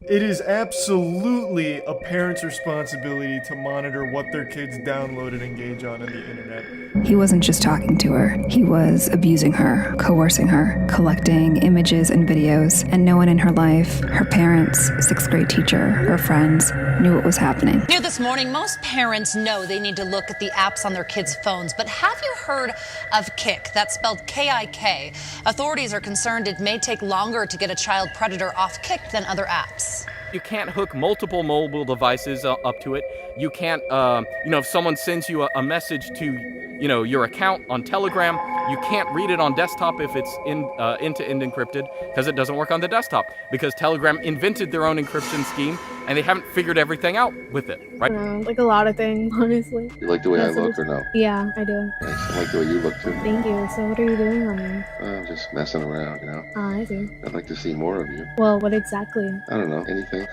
It is absolutely a parent's responsibility to monitor what their kids download and engage on the internet. He wasn't just talking to her, he was abusing her, coercing her, collecting images and videos, and no one in her life, her parents, sixth grade teacher, her friends, knew what was happening. New this morning, most parents know they need to look at the apps on their kids' phones, but have you heard of Kik? That's spelled K-I-K. Authorities are concerned it may take longer to get a child predator off Kik than other apps. You can't hook multiple mobile devices up to it. You can't, if someone sends you a message to, your account on Telegram, you can't read it on desktop if it's end-to-end encrypted, because it doesn't work on the desktop, because Telegram invented their own encryption scheme, and they haven't figured everything out with it, right? Like a lot of things, honestly. You like the way I look or no? Yeah, I do. Nice. I like the way you look too. Thank you. So what are you doing on me? I'm just messing around, I see. I'd like to see more of you. Well, what exactly? I don't know, anything.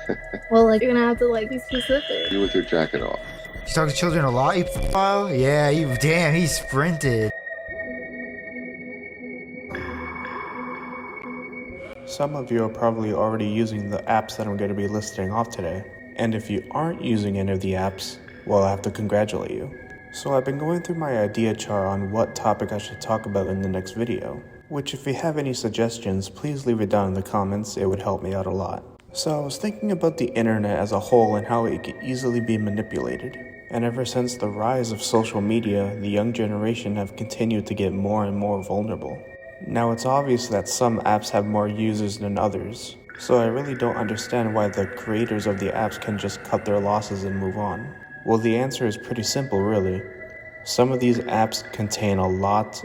Well, you're gonna have to, be specific. You with your jacket off. You talk to children a lot, you file? Yeah, damn, he sprinted. Some of you are probably already using the apps that I'm going to be listing off today. And if you aren't using any of the apps, well, I have to congratulate you. So I've been going through my idea chart on what topic I should talk about in the next video, which if you have any suggestions, please leave it down in the comments, it would help me out a lot. So I was thinking about the internet as a whole and how it could easily be manipulated. And ever since the rise of social media, the young generation have continued to get more and more vulnerable. Now it's obvious that some apps have more users than others, so I really don't understand why the creators of the apps can just cut their losses and move on. Well, the answer is pretty simple really. Some of these apps contain a lot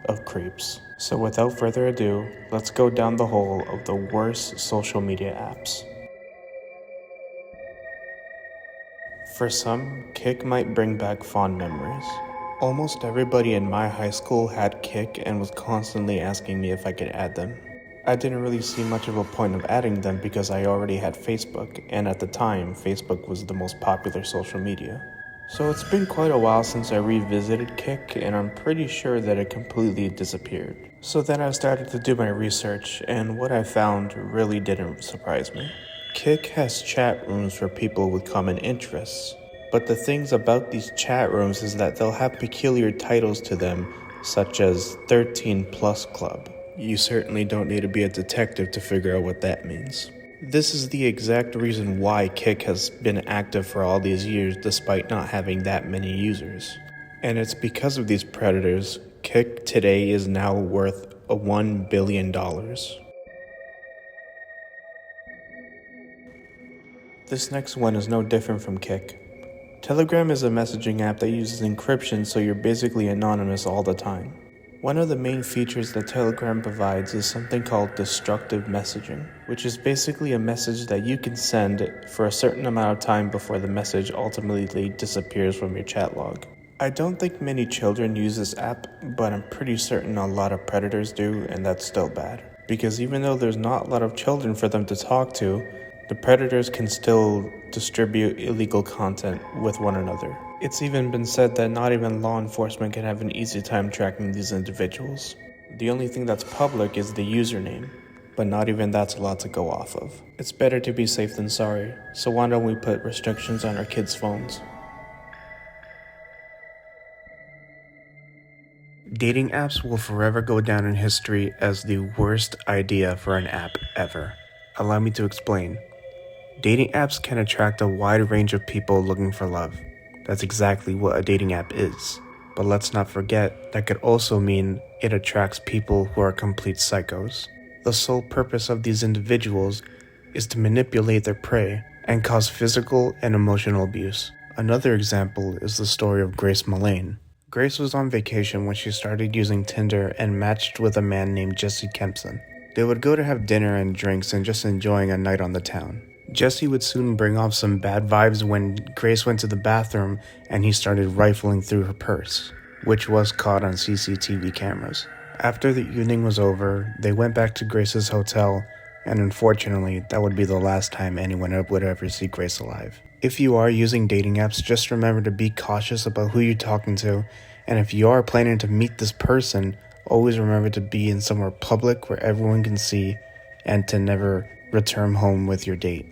of creeps. So without further ado, let's go down the hole of the worst social media apps. For some, Kik might bring back fond memories. Almost everybody in my high school had Kik and was constantly asking me if I could add them. I didn't really see much of a point of adding them because I already had Facebook, and at the time, Facebook was the most popular social media. So it's been quite a while since I revisited Kik, and I'm pretty sure that it completely disappeared. So then I started to do my research, and what I found really didn't surprise me. Kik has chat rooms for people with common interests. But the things about these chat rooms is that they'll have peculiar titles to them, such as 13 Plus Club. You certainly don't need to be a detective to figure out what that means. This is the exact reason why Kik has been active for all these years despite not having that many users. And it's because of these predators, Kik today is now worth $1 billion. This next one is no different from Kik. Telegram is a messaging app that uses encryption, so you're basically anonymous all the time. One of the main features that Telegram provides is something called destructive messaging, which is basically a message that you can send for a certain amount of time before the message ultimately disappears from your chat log. I don't think many children use this app, but I'm pretty certain a lot of predators do, and that's still bad. Because even though there's not a lot of children for them to talk to, the predators can still distribute illegal content with one another. It's even been said that not even law enforcement can have an easy time tracking these individuals. The only thing that's public is the username, but not even that's a lot to go off of. It's better to be safe than sorry, so why don't we put restrictions on our kids' phones? Dating apps will forever go down in history as the worst idea for an app ever. Allow me to explain. Dating apps can attract a wide range of people looking for love. That's exactly what a dating app is. But let's not forget, that could also mean it attracts people who are complete psychos. The sole purpose of these individuals is to manipulate their prey and cause physical and emotional abuse. Another example is the story of Grace Mullane. Grace was on vacation when she started using Tinder and matched with a man named Jesse Kempson. They would go to have dinner and drinks and just enjoying a night on the town. Jesse would soon bring off some bad vibes when Grace went to the bathroom and he started rifling through her purse, which was caught on CCTV cameras. After the evening was over, they went back to Grace's hotel, and unfortunately, that would be the last time anyone would ever see Grace alive. If you are using dating apps, just remember to be cautious about who you're talking to, and if you are planning to meet this person, always remember to be in somewhere public where everyone can see, and to never return home with your date.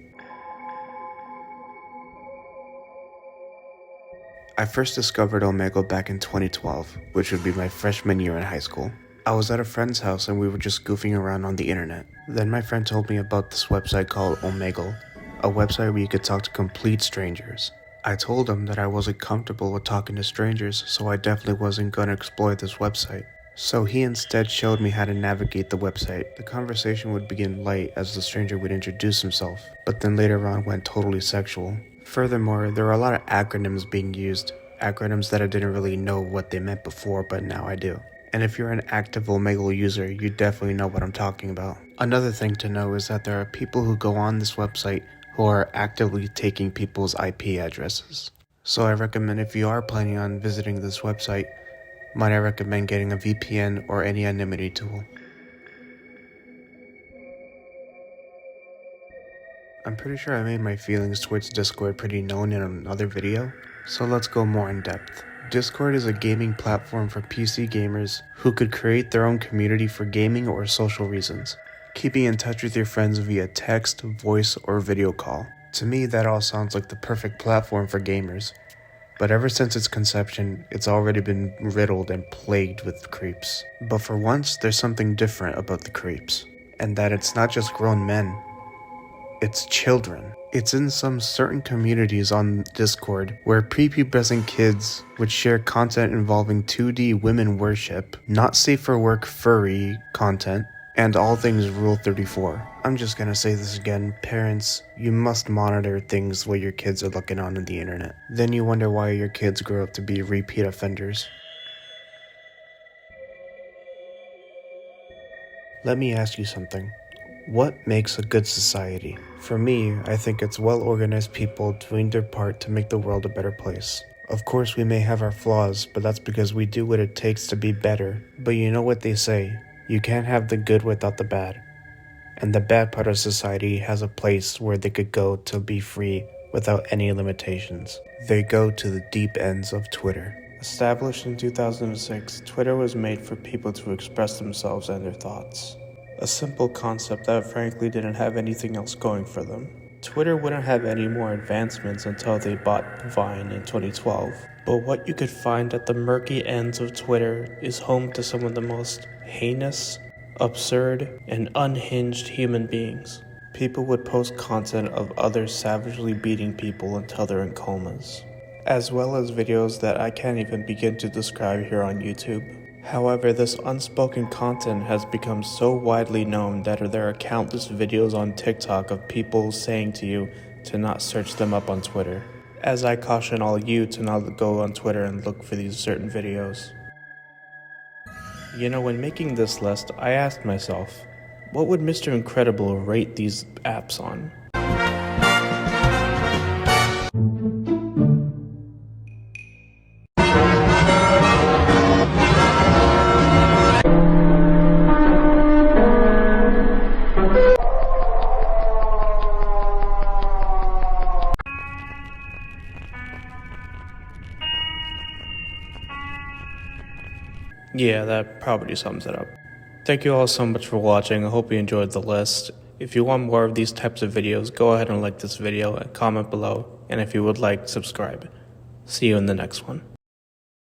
I first discovered Omegle back in 2012, which would be my freshman year in high school. I was at a friend's house and we were just goofing around on the internet. Then my friend told me about this website called Omegle, a website where you could talk to complete strangers. I told him that I wasn't comfortable with talking to strangers, so I definitely wasn't going to exploit this website. So he instead showed me how to navigate the website. The conversation would begin light as the stranger would introduce himself, but then later on went totally sexual. Furthermore, there were a lot of acronyms being used, acronyms that I didn't really know what they meant before, but now I do. And if you're an active Omegle user, you definitely know what I'm talking about. Another thing to know is that there are people who go on this website who are actively taking people's IP addresses. So I recommend, if you are planning on visiting this website, might I recommend getting a VPN or any anonymity tool. I'm pretty sure I made my feelings towards Discord pretty known in another video, so let's go more in depth. Discord is a gaming platform for PC gamers who could create their own community for gaming or social reasons, keeping in touch with your friends via text, voice, or video call. To me, that all sounds like the perfect platform for gamers, but ever since its conception, it's already been riddled and plagued with creeps. But for once, there's something different about the creeps, and that it's not just grown men. It's children. It's in some certain communities on Discord where prepubescent kids would share content involving 2D women worship, not safe for work furry content, and all things Rule 34. I'm just gonna say this again, parents, you must monitor things what your kids are looking on the internet. Then you wonder why your kids grow up to be repeat offenders. Let me ask you something. What makes a good society? For me, I think it's well-organized people doing their part to make the world a better place. Of course, we may have our flaws, but that's because we do what it takes to be better. But you know what they say, you can't have the good without the bad. And the bad part of society has a place where they could go to be free without any limitations. They go to the deep ends of Twitter. Established in 2006, Twitter was made for people to express themselves and their thoughts. A simple concept that frankly didn't have anything else going for them. Twitter wouldn't have any more advancements until they bought Vine in 2012. But what you could find at the murky ends of Twitter is home to some of the most heinous, absurd, and unhinged human beings. People would post content of others savagely beating people until they're in comas, as well as videos that I can't even begin to describe here on YouTube. However, this unspoken content has become so widely known that there are countless videos on TikTok of people saying to you to not search them up on Twitter, as I caution all you to not go on Twitter and look for these certain videos. You know, when making this list, I asked myself, what would Mr. Incredible rate these apps on? Yeah, that probably sums it up. Thank you all so much for watching. I hope you enjoyed the list. If you want more of these types of videos, go ahead and like this video and comment below. And if you would like, subscribe. See you in the next one.